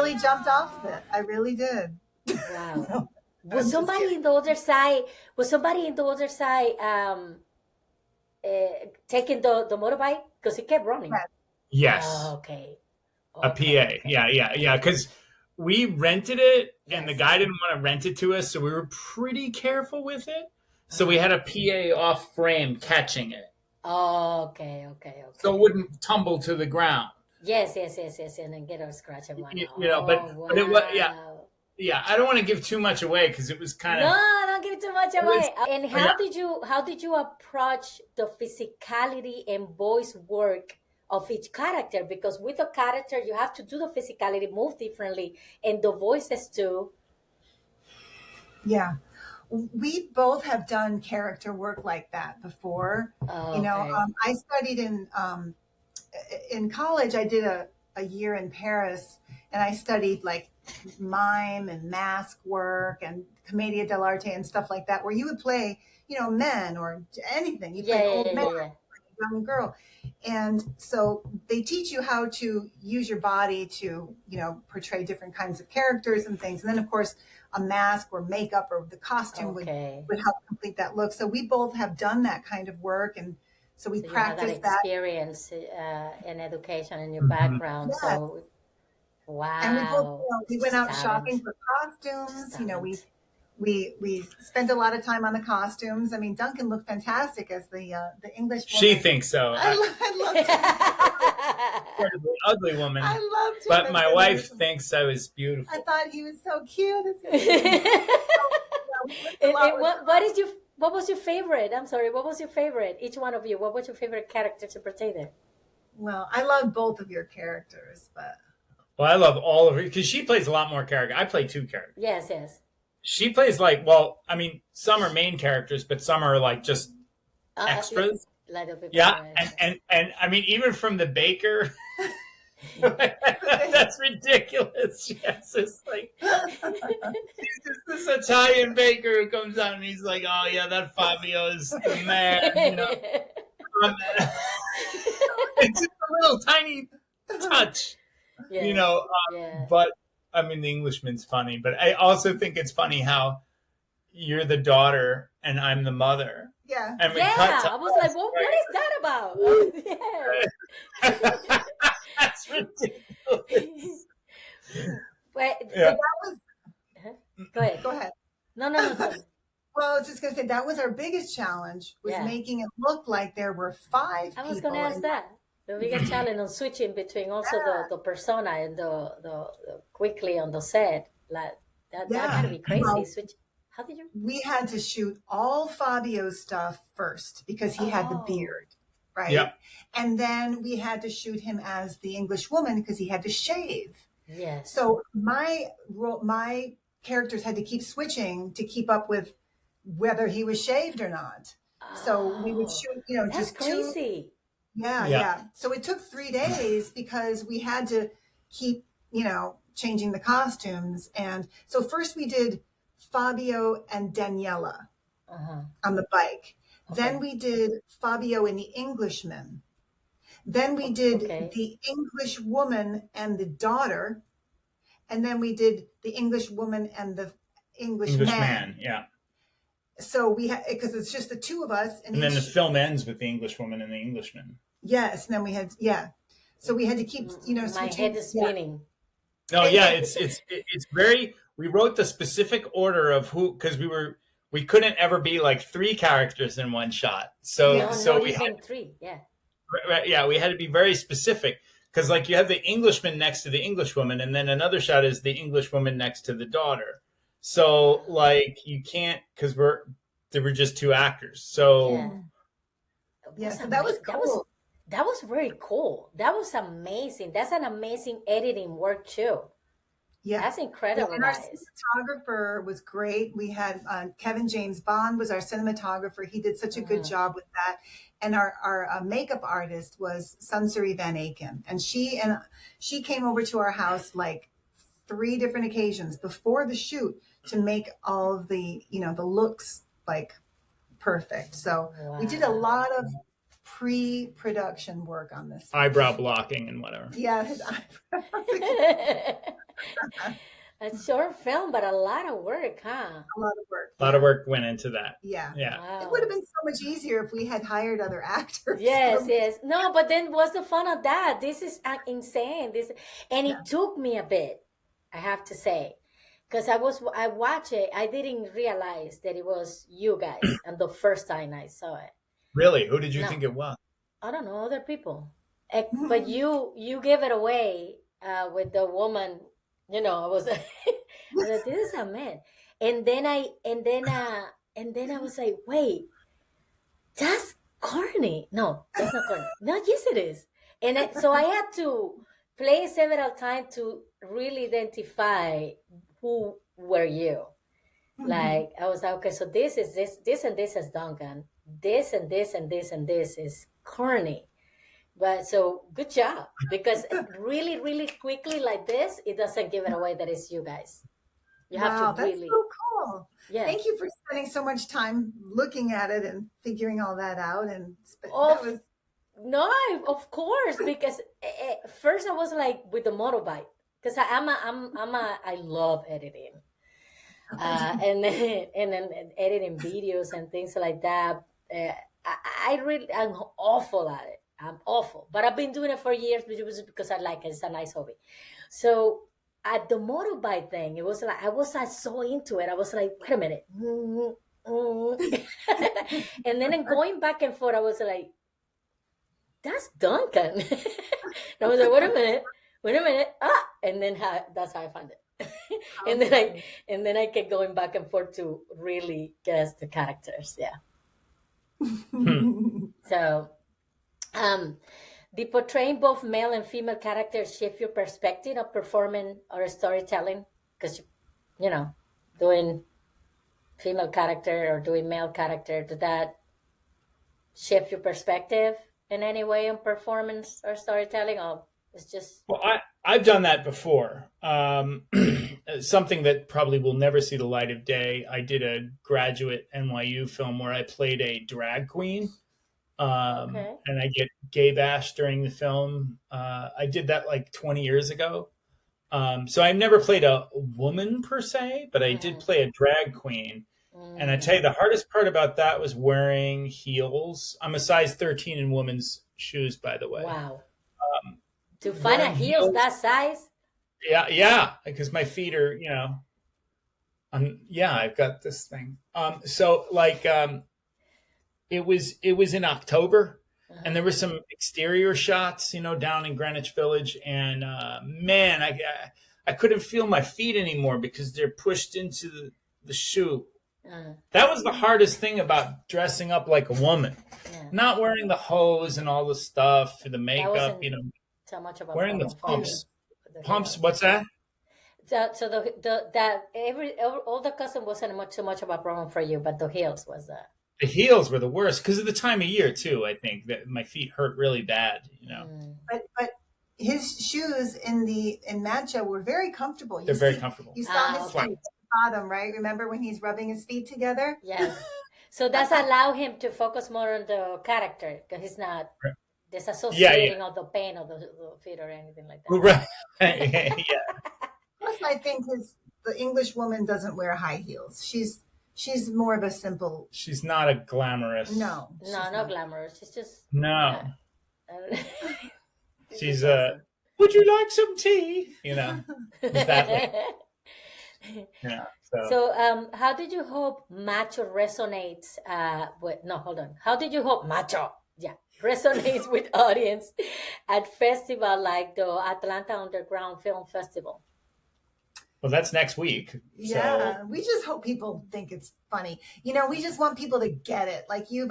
really jumped off of it. I really did. Wow. No, Was I'm just somebody kidding. in the other side? Was somebody in the other side taking the motorbike? Because it kept running. Yes, Oh, Yes, okay. a Okay. PA. Okay. Yeah, yeah, yeah. Because we rented it, and the Yes. guy didn't want to rent it to us, so we were pretty careful with it. So we Uh-huh. had a PA off frame catching it, Oh, okay. Okay. so it Okay. wouldn't tumble to the ground. Yes. Yes. Yes. Yes. And then get a scratch and whatnot. You know, but Oh, it was, yeah, wow. yeah. I don't want to give too much away because it was kind No, of don't give too much it was. away. And Yeah, how did you approach the physicality and voice work of each character? Because with a character, you have to do the physicality, move differently, and the voices too. yeah. We both have done character work like that before. Oh, okay. I studied in college. I did a year in Paris, and I studied like mime and mask work and commedia dell'arte and stuff like that, where you would play, men or anything. You Yeah, play yeah, old yeah, man, yeah, yeah. young girl. And so they teach you how to use your body to, portray different kinds of characters and things. And then, of course, a mask or makeup or the costume would, Okay. would help complete that look. So we both have done that kind of work. And so we So you have that practice that. experience in education in your mhm. background. Yes. So, And we both, wow, we it's went just out talent. shopping for Just costumes. talent. We spent a lot of time on the costumes. I mean, Duncan looked fantastic as the English She woman. thinks so. I loved him. Incredibly ugly woman, I loved him but as my the wife English woman. thinks I was I beautiful. thought he was so cute. It's amazing. So, we worked a lot with What was your favorite? I'm sorry. What was your favorite? Each one of you. What was your favorite character to portray there? well, I love both of your characters, but Well, I love all of her because she plays a lot more character. I play two characters. Yes, yes. She plays like, well, I mean, some are main characters, but some are like just extras. Like the people. Yeah, and I mean, even from the baker, that's ridiculous. Yes, it's like he's just this Italian baker who comes out and he's like, "Oh yeah, that Fabio is the man." Um, it's just a little tiny touch, Yes. uh, Yeah. but I mean, the Englishman's funny, but I also think it's funny how you're the daughter and I'm the mother, yeah. and we Yeah. cut to I was like, what is that about? Yeah. that's ridiculous. But Yeah. That was go ahead. Go ahead. No, no, no. Go. Well, I was just gonna say that was our biggest challenge was Yeah. making it look like there were five I was people. gonna ask And that. The bigger challenge on switching between also the persona and the quickly on the set. Like that yeah, gotta be crazy. well, Switch. How did you? we had to shoot all Fabio's stuff first because he had the Oh, beard, right? Yeah. And then we had to shoot him as the English woman because he had to shave. yes. So my characters had to keep switching to keep up with whether he was shaved or not. So we would Oh, shoot, that's just two. crazy. Yeah, Yeah. yeah. So it took 3 days because we had to keep, changing the costumes. And so first we did Fabio and Daniela Uh-huh. on the bike. Then Okay. we did Fabio and the Englishman. Then we did Okay. the English woman and the daughter. And then we did the English woman and the English English man. man, yeah. So we had, because it's just the two of us. And then the film ends with the English woman and the Englishman. Yes. And then we had, yeah. So we had to keep, My switching. head is spinning. No, yeah, it's very. We wrote the specific order of who because we couldn't ever be like three characters in one shot. So No, so not we even had three. Yeah. yeah we had to be very specific because like you have the Englishman next to the English woman and then another shot is the English woman next to the daughter. So like you can't because there were just two actors. So Yeah. Yeah. So that was cool. That was very cool. That was amazing. That's an amazing editing work too. Yeah. That's incredible, And our guys. cinematographer was great. We had Kevin James Bond was our cinematographer. He did such a good job with that. And our makeup artist was Sunsari Van Aken. And she came over to our house like 3 different occasions before the shoot to make all of the, the looks like perfect. So we did a Wow. lot of pre-production work on this. Eyebrow blocking and whatever. Yeah, his eyebrows. A short film, but a lot of work, huh? A lot of work. A lot of work went into that. Yeah. Yeah. Wow. It would have been so much easier if we had hired other actors. Yes, yes. No, but then what's the fun of that? This is insane. And it took me a bit, I have to say, because I watched it. I didn't realize that it was you guys, and the first time I saw it. Really? Who did you think it was? I don't know, other people. But you gave it away with the woman. You know, I was like, this is a man. And then I was like, wait, that's Courtney. No, that's not Courtney. No, yes, it is. And so I had to play several times to really identify who were you. Like, I was like, okay, so this and this is Duncan. This and this and this and this is Courtney. But so good job, because really, really quickly like this, it doesn't give it away that it's you guys. You have to really. That's so cool. Yeah. Thank you for spending so much time looking at it and figuring all that out. And No, of course, because first I was like with the motorbike, because I love editing, and then editing videos and things like that. I'm awful at it. I'm awful, but I've been doing it for years because I like it. It's a nice hobby. So at the motorbike thing, it was like I was so into it. I was like, wait a minute, and then going back and forth, I was like, that's Duncan. And I was like, wait a minute, and then that's how I found it. and then I kept going back and forth to really guess the characters. Yeah. So, did portraying both male and female characters shift your perspective of performing or storytelling? Because, doing female character or doing male character, did that shift your perspective in any way on performance or storytelling? Or it's just... Well, I've done that before. Something that probably will never see the light of day. I did a graduate NYU film where I played a drag queen. And I get gay bashed during the film. I did that like 20 years ago. So I never played a woman per se, but I did play a drag queen. And I tell you, the hardest part about that was wearing heels. I'm a size 13 in women's shoes, by the way. Wow. To find a heels that size? Yeah, because my feet are, I've got this thing. So like, it was in October, and there were some exterior shots, down in Greenwich Village, and man, I couldn't feel my feet anymore because they're pushed into the shoe. That was the hardest thing about dressing up like a woman, not wearing the hose and all the stuff, the makeup, so much about wearing the pumps. Pumps, what's that? So all the custom wasn't so much about problem for you, but the heels was that. The heels were the worst because of the time of year too. I think that my feet hurt really bad, But his shoes in Matcha were very comfortable. They're very comfortable. You saw his feet at the bottom, right? Remember when he's rubbing his feet together? Yes. So that's allow him to focus more on the character because he's not disassociating of the pain of the feet or anything like that. Right. Yeah. Plus, I think the English woman doesn't wear high heels. She's more of a simple. She's not a glamorous. No, not glamorous. She's just no. She's would you like some tea? That yeah. So how did you hope macho resonates how did you hope macho resonates with audience at festival like the Atlanta Underground Film Festival? Well, that's next week. Yeah, we just hope people think it's funny. We just want people to get it. Like you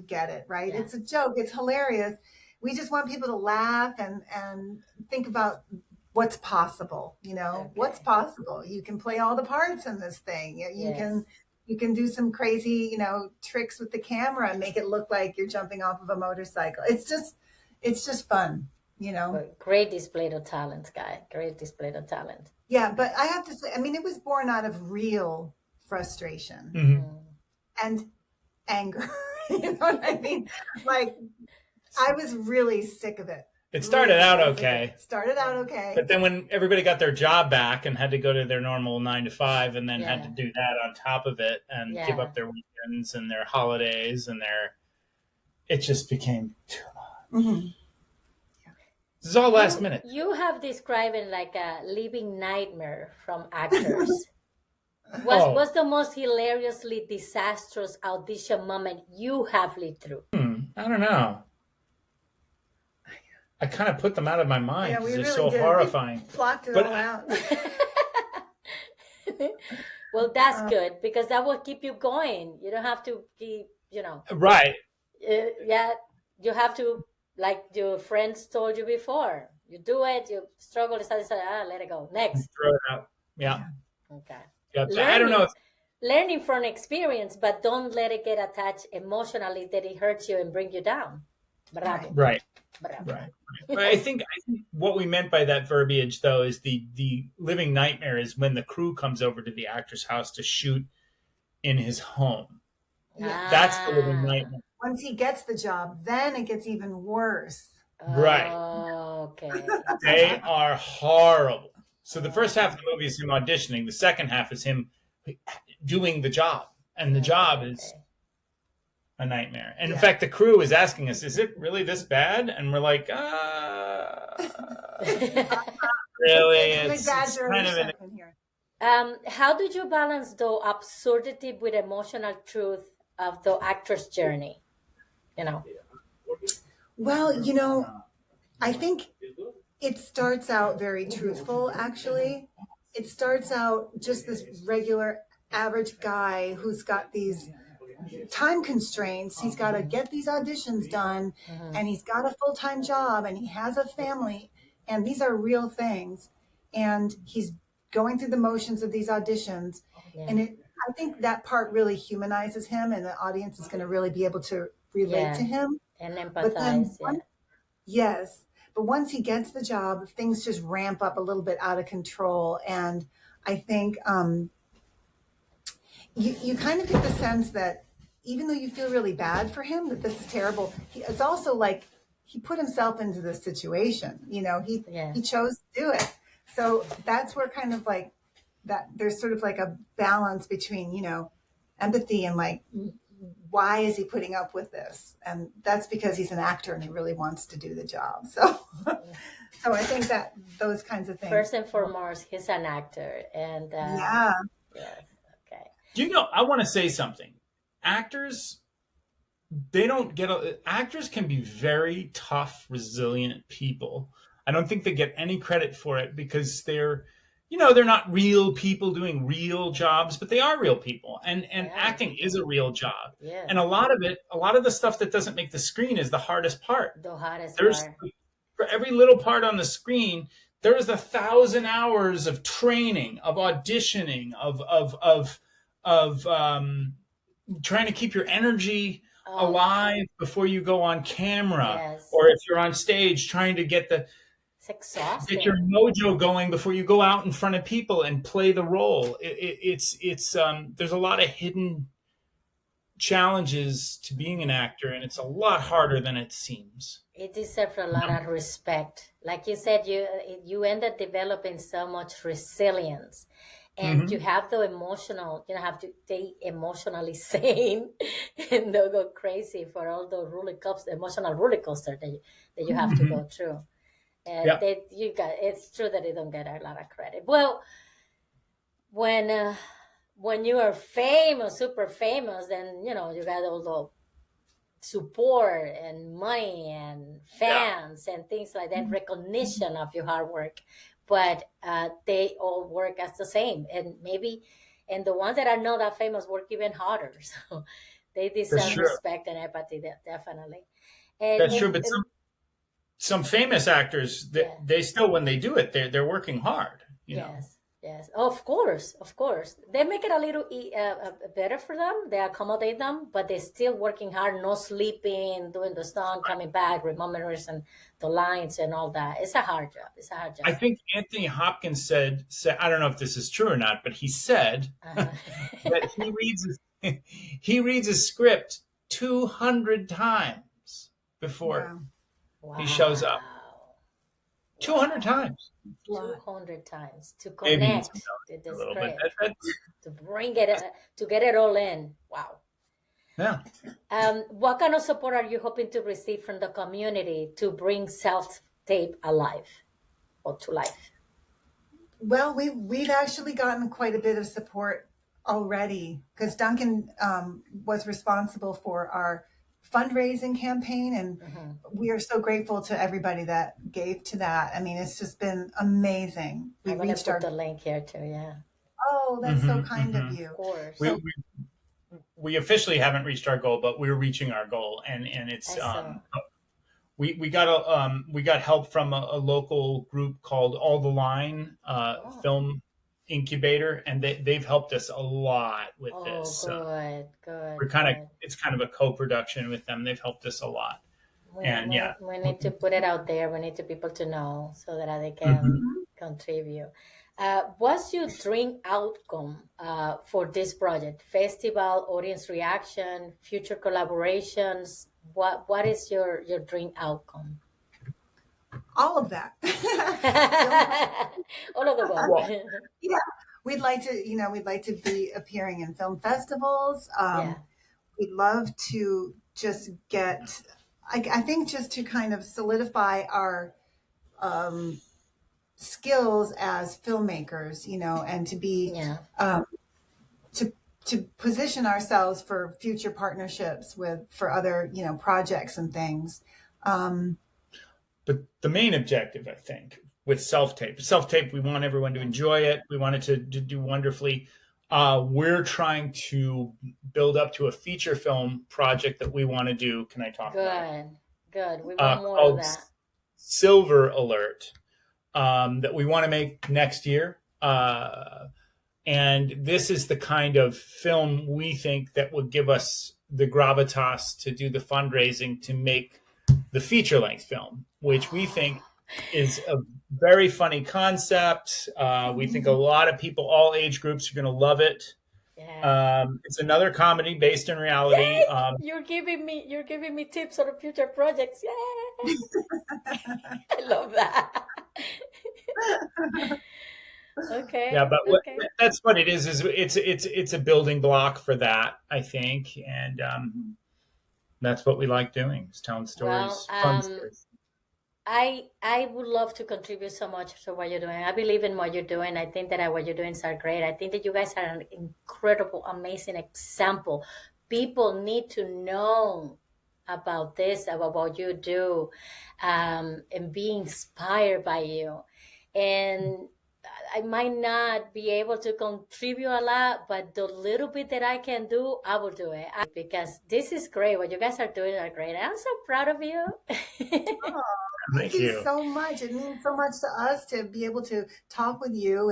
get it, right? Yeah. It's a joke. It's hilarious. We just want people to laugh and think about what's possible. What's possible. You can play all the parts in this thing. You can do some crazy, tricks with the camera and make it look like you're jumping off of a motorcycle. It's just fun. Great display of talent, guy. Great display of talent. Yeah, but I have to say, it was born out of real frustration and anger. You know what I mean? Like, I was really sick of it. It started out Really okay. Started out okay. But then when everybody got their job back and had to go to their normal 9 to 5 and then had to do that on top of it and give up their weekends and their holidays and it just became too much. Mm-hmm. This is all last minute. You have described it like a living nightmare from actors. What's the most hilariously disastrous audition moment you have lived through? I don't know. I kind of put them out of my mind because they're so horrifying. We blocked it all out. Well, that's good because that will keep you going. You don't have to keep, Right. You have to, like your friends told you before. You do it, you struggle, let it go. Next. Throw it out. Yeah. Okay. Yeah, I don't know. Learning from experience, but don't let it get attached emotionally that it hurts you and bring you down. Bravo. Right. I think what we meant by that verbiage, though, is the living nightmare is when the crew comes over to the actor's house to shoot in his home. That's the living nightmare. Once he gets the job, then it gets even worse. Right. Okay. They are horrible. So the first half of the movie is him auditioning. The second half is him doing the job. And the job is a nightmare. And in fact, the crew is asking us, is it really this bad? And we're like, really? It's kind of how did you balance the absurdity with emotional truth of the actor's journey? Well, I think it starts out very truthful, actually. It starts out just this regular average guy who's got these time constraints. He's got to get these auditions done, and he's got a full-time job, and he has a family, and these are real things. And he's going through the motions of these auditions. And I think that part really humanizes him, and the audience is going to really be able to relate to him. And empathize. Yes. But once he gets the job, things just ramp up a little bit out of control. And I think you kind of get the sense that even though you feel really bad for him, that this is terrible, it's also like he put himself into this situation. He chose to do it. So that's where kind of like that there's sort of like a balance between, empathy and like, why is he putting up with this? And that's because he's an actor and he really wants to do the job. So I think that those kinds of things. First and foremost, he's an actor. And okay. I want to say something. Actors, actors can be very tough, resilient people. I don't think they get any credit for it because they're not real people doing real jobs, but they are real people. And acting is a real job. Yeah. And a lot of the stuff that doesn't make the screen is the hardest part. The hardest part. For every little part on the screen, there is 1,000 hours of training, of auditioning, of trying to keep your energy alive before you go on camera. Yes. Or if you're on stage, trying to get get your mojo going before you go out in front of people and play the role. It's there's a lot of hidden challenges to being an actor, and it's a lot harder than it seems. It deserves a lot of respect. Like you said, you end up developing so much resilience, and you have the emotional. You have to stay emotionally sane and don't go crazy for all the emotional roller coaster that you have to go through. It's true that they don't get a lot of credit. Well, when you are famous, super famous, then you got all the support and money and fans and things like that, recognition of your hard work. But they all work as the same, and the ones that are not that famous work even harder. So they deserve respect and empathy, definitely. That's true, but some famous actors, they still, when they do it, they're working hard. You know? Yes, of course. They make it a little better for them. They accommodate them, but they're still working hard, no sleeping, doing the stunt, coming back, remembering the lines and all that. It's a hard job. I think Anthony Hopkins said, I don't know if this is true or not, but he said that he reads his script 200 times before he shows up. 200 times. 200 times to Maybe connect to the script, to bring it, to get it all in. Wow. Yeah. What kind of support are you hoping to receive from the community to bring self-tape alive or to life? Well, we've actually gotten quite a bit of support already because Duncan was responsible for our fundraising campaign, and we are so grateful to everybody that gave to that. I mean, it's just been amazing. I'm going to put the link here too. Yeah. Oh, that's so kind of you. Of course. We officially haven't reached our goal, but we're reaching our goal, and it's we got help from a local group called All the Line Film Incubator, and they've helped us a lot with this. Good. We're it's kind of a co-production with them. They've helped us a lot. We need to put it out there. We need people to know so that they can contribute. What's your dream outcome for this project? Festival, audience reaction, future collaborations? What is your dream outcome? All of that. All of the above. Yeah, we'd like to be appearing in film festivals. We'd love to just get, I think, just to kind of solidify our skills as filmmakers, and to be to position ourselves for future partnerships for other projects and things. But the main objective, I think, with self-tape, we want everyone to enjoy it. We want it to do wonderfully. We're trying to build up to a feature film project that we want to do. Can I talk about it? Good. We want more of that. Silver Alert, that we want to make next year. And this is the kind of film we think that would give us the gravitas to do the fundraising to make the feature-length film, which we think is a very funny concept. We think a lot of people, all age groups, are going to love it. Yeah. It's another comedy based in reality. You're giving me tips on future projects. Yay! I love that. Okay. Yeah, but that's what it is. It's a building block for that, I think, and that's what we like doing, is telling stories, fun stories. I would love to contribute so much to what you're doing. I believe in what you're doing. I think that what you're doing is great. I think that you guys are an incredible, amazing example. People need to know about this, about what you do, and be inspired by you. And I might not be able to contribute a lot, but the little bit that I can do, I will do it, because this is great. What you guys are doing are great. I'm so proud of you. Oh, thank you so much. It means so much to us to be able to talk with you,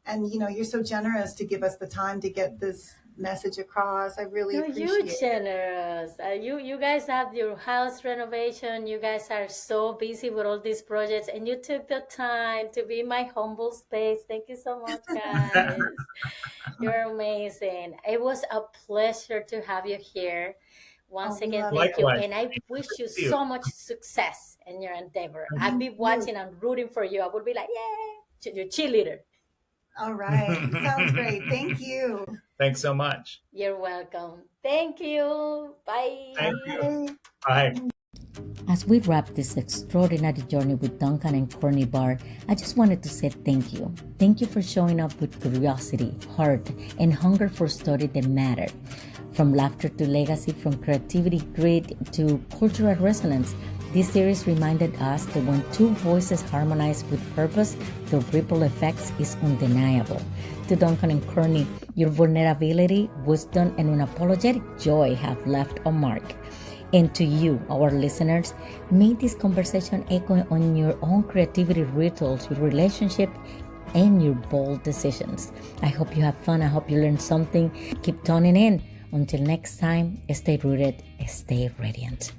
and you're so generous to give us the time to get this message across. I really appreciate it. You're generous. You guys have your house renovation. You guys are so busy with all these projects, and you took the time to be in my humble space. Thank you so much, guys. You're amazing. It was a pleasure to have you here. Once again, thank you. And I wish you so much success in your endeavor. I'll be watching and rooting for you. I would be like, yay, your cheerleader. All right. Sounds great. Thank you. Thanks so much. You're welcome. Thank you. Bye. Thank you. Bye. As we wrap this extraordinary journey with Duncan and Courtney Bahr, I just wanted to say thank you. Thank you for showing up with curiosity, heart, and hunger for stories that matter. From laughter to legacy, from creativity, grit to cultural resonance, this series reminded us that when two voices harmonize with purpose, the ripple effects is undeniable. To Duncan and Courtney, your vulnerability, wisdom, and unapologetic joy have left a mark. And to you, our listeners, may this conversation echo on your own creativity rituals, your relationship, and your bold decisions. I hope you have fun. I hope you learned something. Keep tuning in. Until next time, stay rooted, stay radiant.